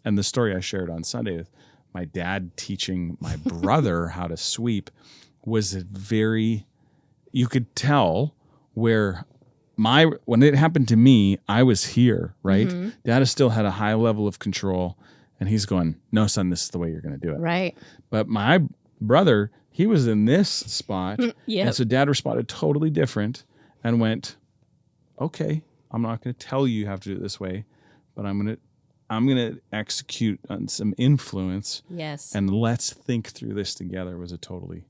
And the story I shared on Sunday with my dad teaching my brother how to sweep was you could tell where when it happened to me, I was here, right? Mm-hmm. Dad still had a high level of control, and he's going, no, son, this is the way you're going to do it. Right. But my brother, he was in this spot. Yep. And so dad responded totally different and went, okay, I'm not going to tell you have to do it this way, but I'm going to execute on some influence. Yes. And let's think through this together was a totally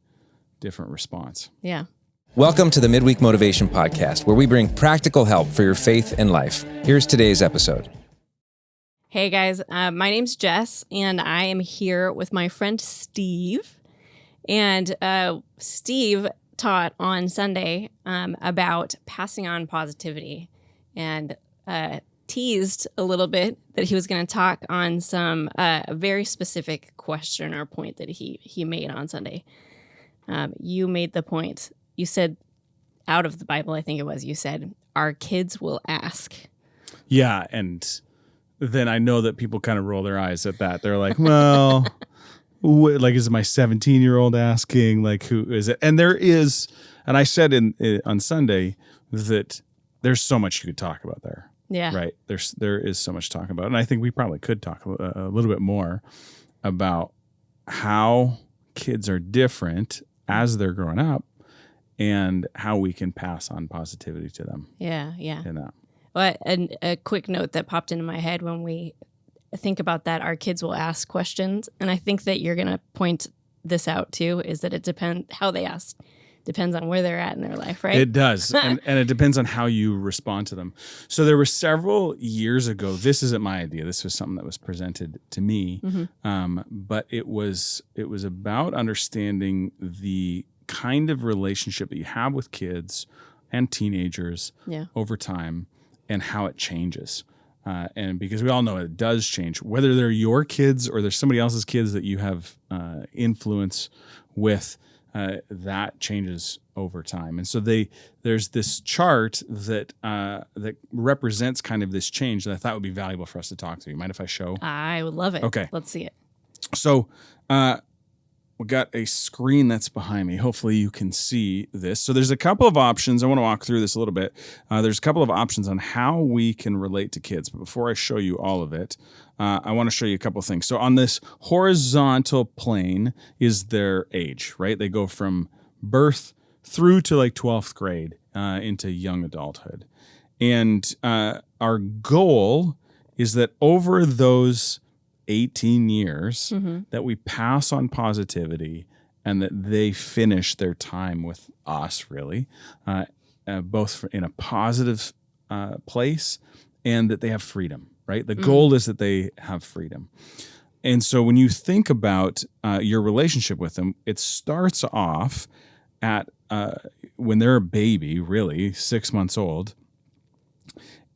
different response. Yeah. Welcome to the Midweek Motivation Podcast, where we bring practical help for your faith and life. Here's today's episode. Hey guys, my name's Jess, and I am here with my friend Steve. And Steve taught on Sunday about passing on positivity, and teased a little bit that he was going to talk on some very specific question or point that he made on Sunday. You made the point. You said, out of the Bible, I think it was, you said, our kids will ask. Yeah, and then I know that people kind of roll their eyes at that. They're like, well, like, is it my 17-year-old asking? Like, who is it? And there is, and I said on Sunday that there's so much you could talk about there. Yeah. Right? There is so much to talk about. And I think we probably could talk a little bit more about how kids are different as they're growing up, and how we can pass on positivity to them. Yeah. In that. Well, and a quick note that popped into my head when we think about that, our kids will ask questions. And I think that you're going to point this out too, is that it depends how they ask. Depends on where they're at in their life, right? It does. and it depends on how you respond to them. So there were several years ago, this isn't my idea. This was something that was presented to me. Mm-hmm. But it was about understanding the kind of relationship that you have with kids and teenagers over time and how it changes. And because we all know it does change, whether they're your kids or there's somebody else's kids that you have influence with, that changes over time. And so there's this chart that represents kind of this change that I thought would be valuable for us to talk through. You mind if I show? I would love it. Okay. Let's see it. So we got a screen that's behind me. Hopefully you can see this. So there's a couple of options. I want to walk through this a little bit. There's a couple of options on how we can relate to kids. But before I show you all of it, I want to show you a couple of things. So on this horizontal plane is their age, right? They go from birth through to like 12th grade into young adulthood. And our goal is that over those 18 years that we pass on positivity and that they finish their time with us, really, both in a positive place and that they have freedom, right? The goal is that they have freedom. And so when you think about your relationship with them, it starts off at when they're a baby, really, 6 months old.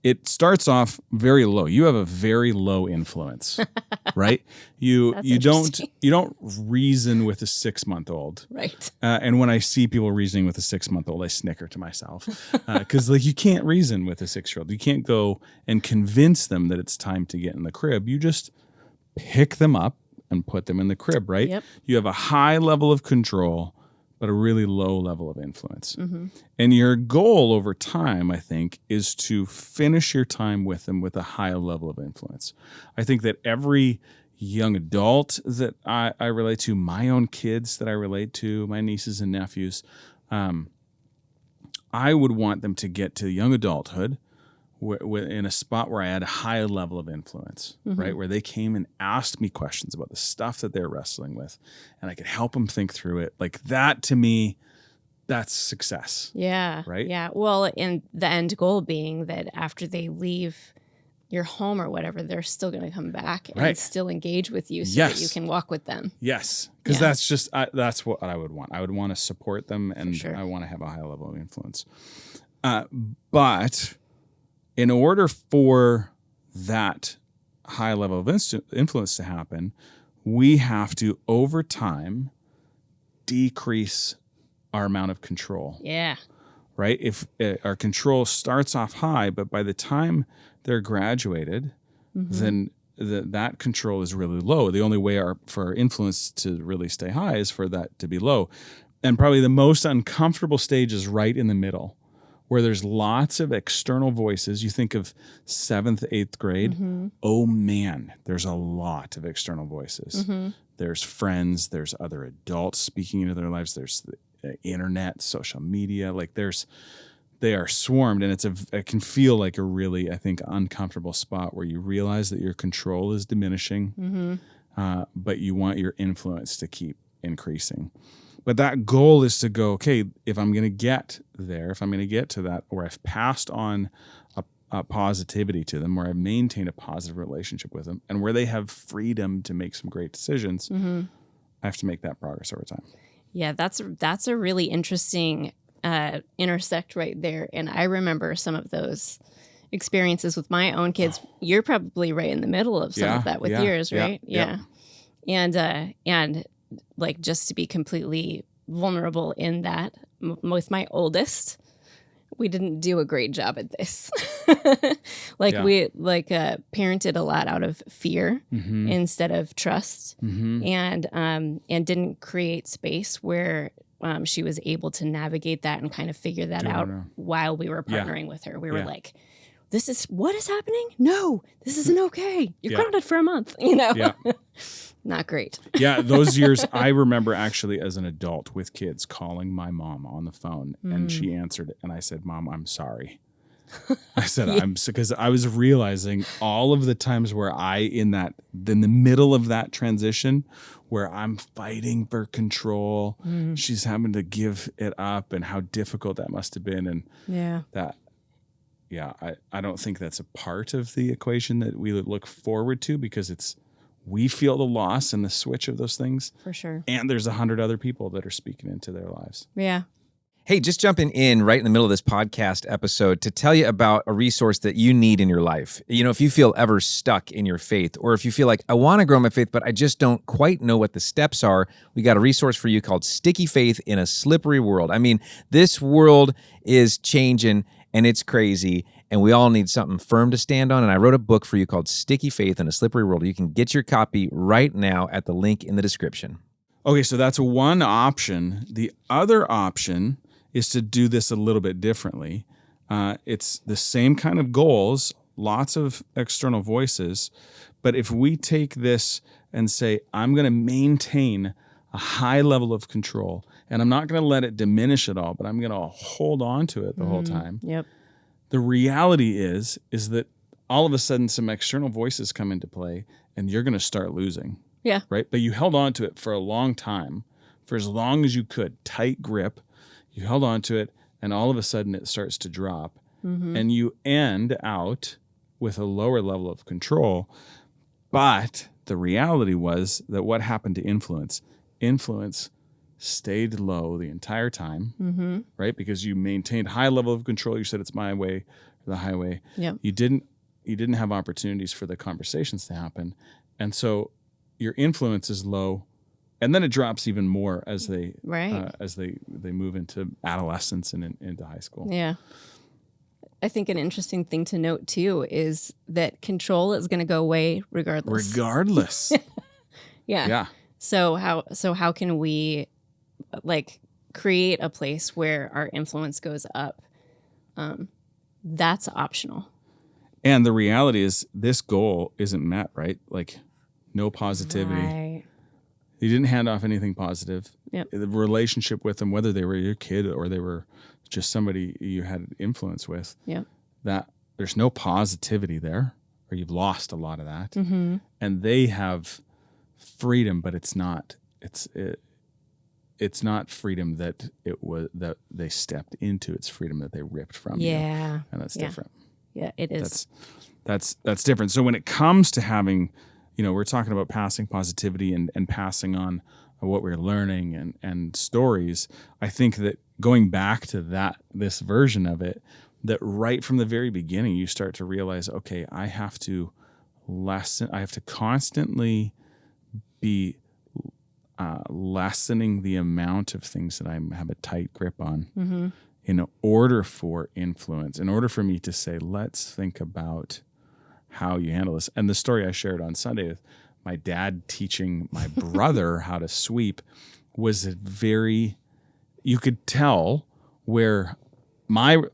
It starts off very low. You have a very low influence, right? You don't reason with a 6-month-old, right? And when I see people reasoning with a 6-month-old, I snicker to myself because like you can't reason with a 6-year-old. You can't go and convince them that it's time to get in the crib. You just pick them up and put them in the crib, right? Yep. You have a high level of control, but a really low level of influence. Mm-hmm. And your goal over time, I think, is to finish your time with them with a high level of influence. I think that every young adult that I relate to, my own kids that I relate to, my nieces and nephews, I would want them to get to young adulthood in a spot where I had a high level of influence, right? Where they came and asked me questions about the stuff that they're wrestling with, and I could help them think through it. Like that, to me, that's success. Yeah. Right? Yeah. Well, and the end goal being that after they leave your home or whatever, they're still going to come back and still engage with you so that you can walk with them. Yes. Because that's what I would want. I would want to support them, and I want to have a high level of influence. But in order for that high level of influence to happen, we have to, over time, decrease our amount of control. Yeah. Right? If our control starts off high, but by the time they're graduated, then that control is really low. The only way for our influence to really stay high is for that to be low. And probably the most uncomfortable stage is right in the middle, where there's lots of external voices. You think of 7th, 8th grade. Oh man, there's a lot of external voices. There's friends, there's other adults speaking into their lives. There's the internet, social media. Like they are swarmed, and it can feel like a really, I think, uncomfortable spot where you realize that your control is diminishing, but you want your influence to keep increasing. But that goal is to go, okay, if I'm going to get there, if I'm going to get to that, where I've passed on a positivity to them, where I've maintained a positive relationship with them, and where they have freedom to make some great decisions, I have to make that progress over time. Yeah, that's a really interesting intersect right there. And I remember some of those experiences with my own kids. You're probably right in the middle of some of that with yours, right? Yeah. And like, just to be completely vulnerable in that, with my oldest, we didn't do a great job at this. We parented a lot out of fear instead of trust, and didn't create space where she was able to navigate that and kind of figure that out while we were partnering with her. We were like, what is happening? No, this isn't okay. You're grounded for a month, Not great. Those years, I remember actually as an adult with kids calling my mom on the phone, and she answered, and I said, "Mom, I'm sorry." I said, because I was realizing all of the times where in the middle of that transition, where I'm fighting for control, she's having to give it up, and how difficult that must have been. And I don't think that's a part of the equation that we would look forward to, because we feel the loss and the switch of those things. For sure. And there's 100 other people that are speaking into their lives. Yeah. Hey, just jumping in right in the middle of this podcast episode to tell you about a resource that you need in your life. If you feel ever stuck in your faith, or if you feel like, I want to grow my faith, but I just don't quite know what the steps are, we got a resource for you called Sticky Faith in a Slippery World. I mean, this world is changing and it's crazy, and we all need something firm to stand on. And I wrote a book for you called Sticky Faith in a Slippery World. You can get your copy right now at the link in the description. Okay, so that's one option. The other option is to do this a little bit differently. It's the same kind of goals, lots of external voices, but if we take this and say, I'm going to maintain a high level of control, and I'm not going to let it diminish at all, but I'm going to hold on to it the whole time. Yep. The reality is that all of a sudden some external voices come into play, and you're going to start losing. Yeah. Right? But you held on to it for a long time, for as long as you could, tight grip. You held on to it, and all of a sudden it starts to drop, and you end out with a lower level of control. But the reality was that what happened to influence? Influence stayed low the entire time, right? Because you maintained high level of control. You said it's my way or the highway. Yep. You didn't have opportunities for the conversations to happen, and so your influence is low. And then it drops even more as they move into adolescence and into high school. Yeah. I think an interesting thing to note too is that control is going to go away regardless. Yeah. Yeah. So how can we create a place where our influence goes up? That's optional. And the reality is this goal isn't met, right? Like, no positivity. Right. You didn't hand off anything positive. Yep. The relationship with them, whether they were your kid or they were just somebody you had influence with, that there's no positivity there, or you've lost a lot of that. And they have freedom, but it's not freedom that that they stepped into. It's freedom that they ripped from you. And that's different. Yeah, it is. That's different. So when it comes to having, we're talking about passing positivity and passing on what we're learning and stories. I think that going back to this version of it, that right from the very beginning, you start to realize, okay, I have to constantly be lessening the amount of things that I have a tight grip on in order for influence, in order for me to say, let's think about how you handle this. And the story I shared on Sunday with my dad teaching my brother how to sweep was you could tell where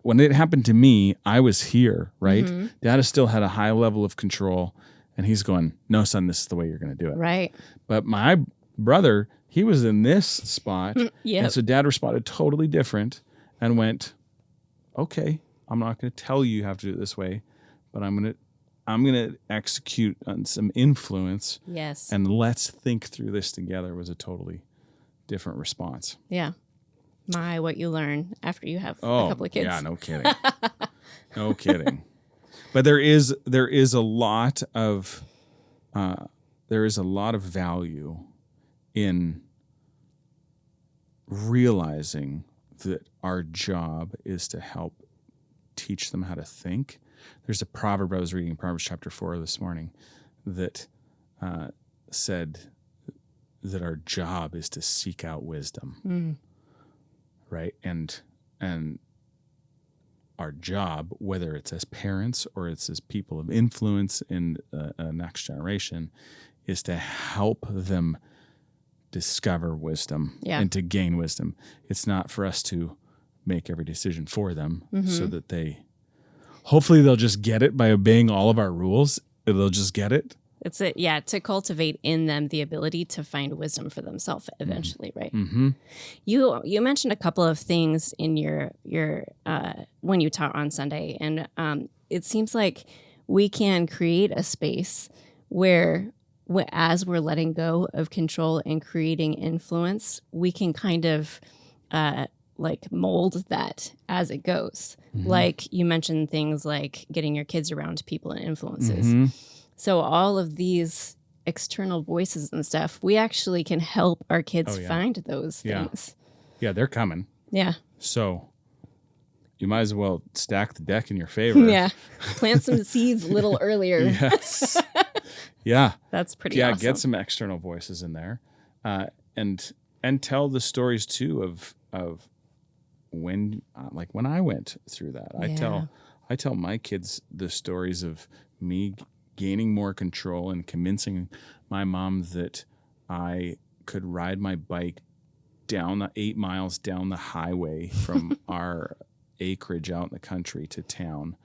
when it happened to me, I was here, right? Mm-hmm. Dad has still had a high level of control, and he's going, no, son, this is the way you're going to do it. Right. But my brother, he was in this spot. Yep. And so dad responded totally different and went, okay, I'm not going to tell you have to do it this way, but I'm going to execute on some influence. Yes. And let's think through this together was a totally different response. Yeah. What you learn after you have a couple of kids. Yeah, no kidding. No kidding. But there is a lot of value in realizing that our job is to help teach them how to think. There's a proverb I was reading in Proverbs chapter 4 this morning that said that our job is to seek out wisdom, right? And our job, whether it's as parents or it's as people of influence in a next generation, is to help them discover wisdom and to gain wisdom. It's not for us to make every decision for them so that hopefully they'll just get it by obeying all of our rules. They'll just get it. It's to cultivate in them the ability to find wisdom for themselves eventually, right? Mm-hmm. You mentioned a couple of things in your when you taught on Sunday, and it seems like we can create a space where as we're letting go of control and creating influence, we can kind of mold that as it goes. Mm-hmm. Like you mentioned things like getting your kids around people and influences. Mm-hmm. So all of these external voices and stuff, we actually can help our kids find those things. Yeah, they're coming. Yeah. So you might as well stack the deck in your favor. Yeah. Plant some seeds a little earlier. Yes. Yeah. That's pretty awesome. Get some external voices in there. And tell the stories too of when I went through that. I tell my kids the stories of me gaining more control and convincing my mom that I could ride my bike down the 8 miles down the highway from our acreage out in the country to town,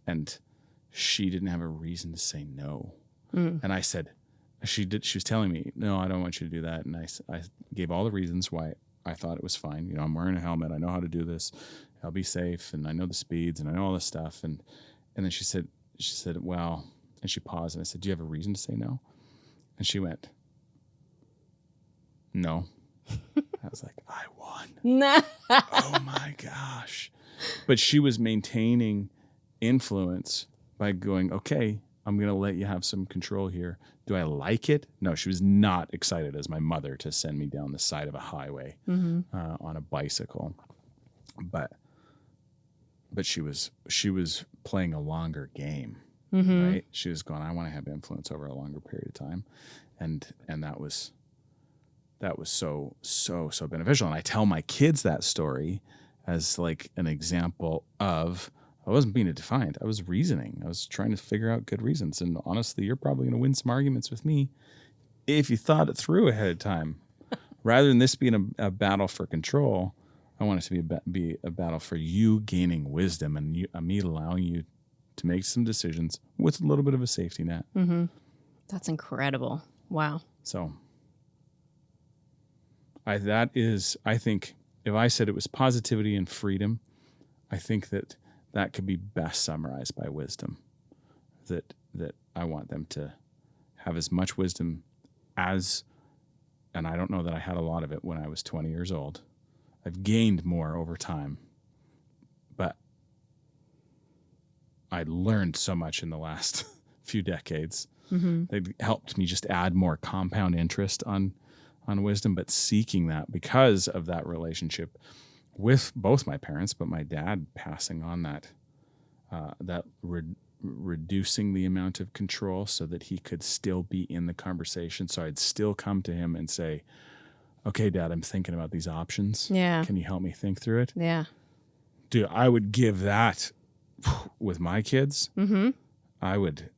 and she didn't have a reason to say no. And I said, she was telling me, no, I don't want you to do that. And I gave all the reasons why I thought it was fine. You know, I'm wearing a helmet. I know how to do this. I'll be safe. And I know the speeds and I know all this stuff. And then she said, well, and she paused and I said, do you have a reason to say no? And she went, no. I was like, I won. Oh my gosh. But she was maintaining influence by going, okay, I'm going to let you have some control here. Do I like it? No, she was not excited as my mother to send me down the side of a highway on a bicycle. But she was playing a longer game, right? She was going, I want to have influence over a longer period of time. And that was so beneficial. And I tell my kids that story as like an example of, I wasn't being defiant. I was reasoning. I was trying to figure out good reasons. And honestly, you're probably going to win some arguments with me if you thought it through ahead of time. Rather than this being a battle for control, I want it to be a battle for you gaining wisdom and me allowing you to make some decisions with a little bit of a safety net. Mm-hmm. That's incredible. Wow. So I think if I said it was positivity and freedom, I think that could be best summarized by wisdom. That I want them to have as much wisdom as, and I don't know that I had a lot of it when I was 20 years old. I've gained more over time, but I learned so much in the last few decades. They've helped me just add more compound interest on wisdom, but seeking that because of that relationship with both my parents, but my dad passing on that reducing the amount of control so that he could still be in the conversation. So I'd still come to him and say, okay, Dad, I'm thinking about these options. Yeah. Can you help me think through it? Yeah. Dude, I would give that with my kids. I would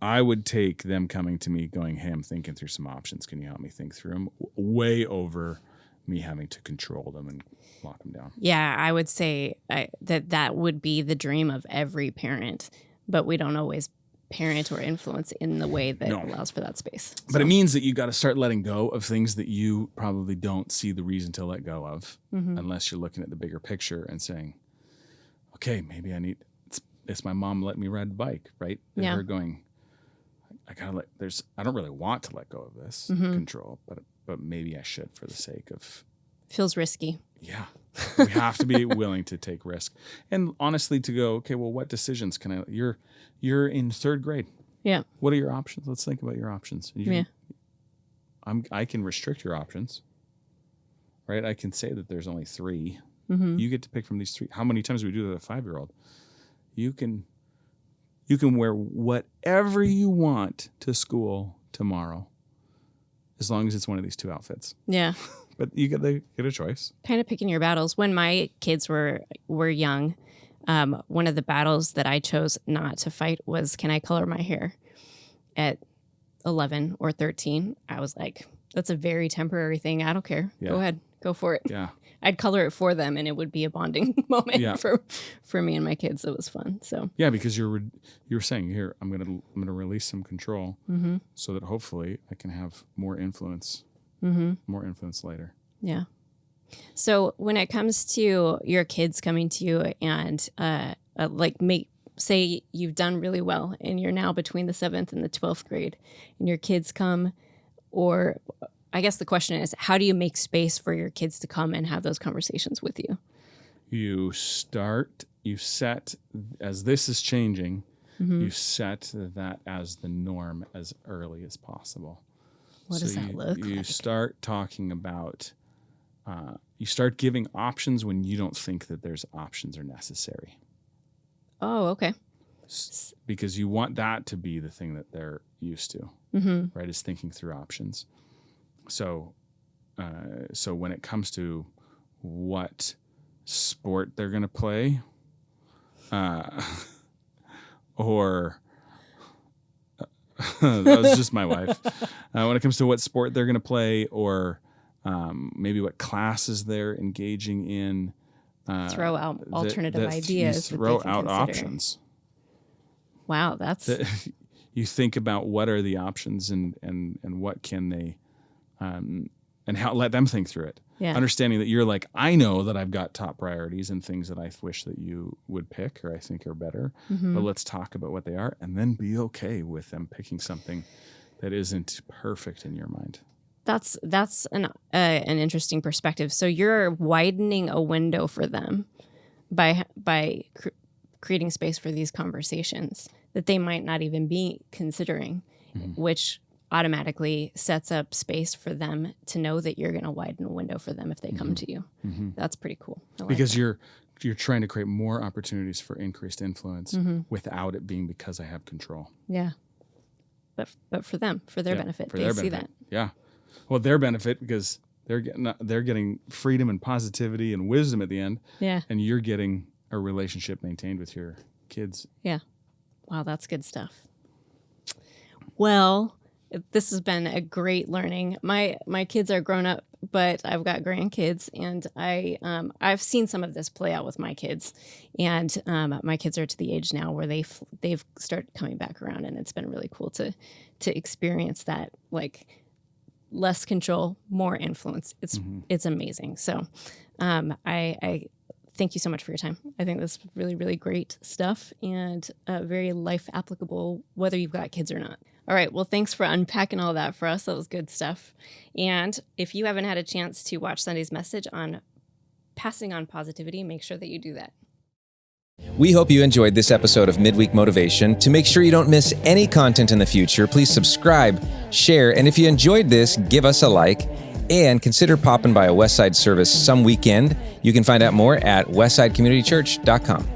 I would take them coming to me going, hey, I'm thinking through some options. Can you help me think through them? Way over me having to control them and lock them down. Yeah, I would say that would be the dream of every parent, but we don't always parent or influence in the way that allows for that space. But it means that you got to start letting go of things that you probably don't see the reason to let go of, unless you're looking at the bigger picture and saying, okay, maybe it's my mom letting me ride a bike, right? And her going, I don't really want to let go of this control, but maybe I should for the sake of. Feels risky. Yeah. We have to be willing to take risk. And honestly to go, okay, well, what decisions can I, you're in third grade. Yeah. What are your options? Let's think about your options. I can restrict your options, right? I can say that there's only 3. You get to pick from these 3. How many times do we do that with a 5-year-old? You can wear whatever you want to school tomorrow, as long as it's one of these 2 outfits. Yeah. But you get a choice. Kind of picking your battles. When my kids were young, one of the battles that I chose not to fight was, can I color my hair? At 11 or 13, I was like, that's a very temporary thing. I don't care. Yeah. Go ahead. Go for it. Yeah. I'd color it for them, and it would be a bonding moment for me and my kids. It was fun. So yeah, because you were saying, here, I'm gonna release some control so that hopefully I can have more influence. More influence later. Yeah. So when it comes to your kids coming to you and say you've done really well and you're now between the 7th and the 12th grade and your kids come, or I guess the question is, how do you make space for your kids to come and have those conversations with you? You set, as this is changing, you set that as the norm as early as possible. What does that look like? You start talking about, you start giving options when you don't think that there's options are necessary. Oh, okay. Because you want that to be the thing that they're used to, right? Is thinking through options. So when it comes to what sport they're going to play, or that was just my wife. When it comes to what sport they're going to play, or maybe what classes they're engaging in, throw out alternative ideas. Throw out options. Wow, that's. You think about what are the options and what can they, and how let them think through it. Yeah. Understanding that you're like, I know that I've got top priorities and things that I wish that you would pick or I think are better, but let's talk about what they are and then be okay with them picking something that isn't perfect in your mind. That's an interesting perspective. So you're widening a window for them by creating space for these conversations that they might not even be considering, which automatically sets up space for them to know that you're going to widen a window for them if they come to you. That's pretty cool. Because you're trying to create more opportunities for increased influence without it being because I have control. Yeah. But for them, for their benefit, they see that. Yeah. Well, their benefit because they're getting freedom and positivity and wisdom at the end. Yeah. And you're getting a relationship maintained with your kids. Yeah. Wow, that's good stuff. Well, this has been a great learning. My kids are grown up, but I've got grandkids, and I've seen some of this play out with my kids. And my kids are to the age now where they've started coming back around, and it's been really cool to experience that, like, less control, more influence. It's amazing. So I thank you so much for your time. I think this is really, really great stuff and very life applicable, whether you've got kids or not. All right. Well, thanks for unpacking all that for us. That was good stuff. And if you haven't had a chance to watch Sunday's message on passing on positivity, make sure that you do that. We hope you enjoyed this episode of Midweek Motivation. To make sure you don't miss any content in the future, please subscribe, share, and if you enjoyed this, give us a like, and consider popping by a Westside service some weekend. You can find out more at westsidecommunitychurch.com.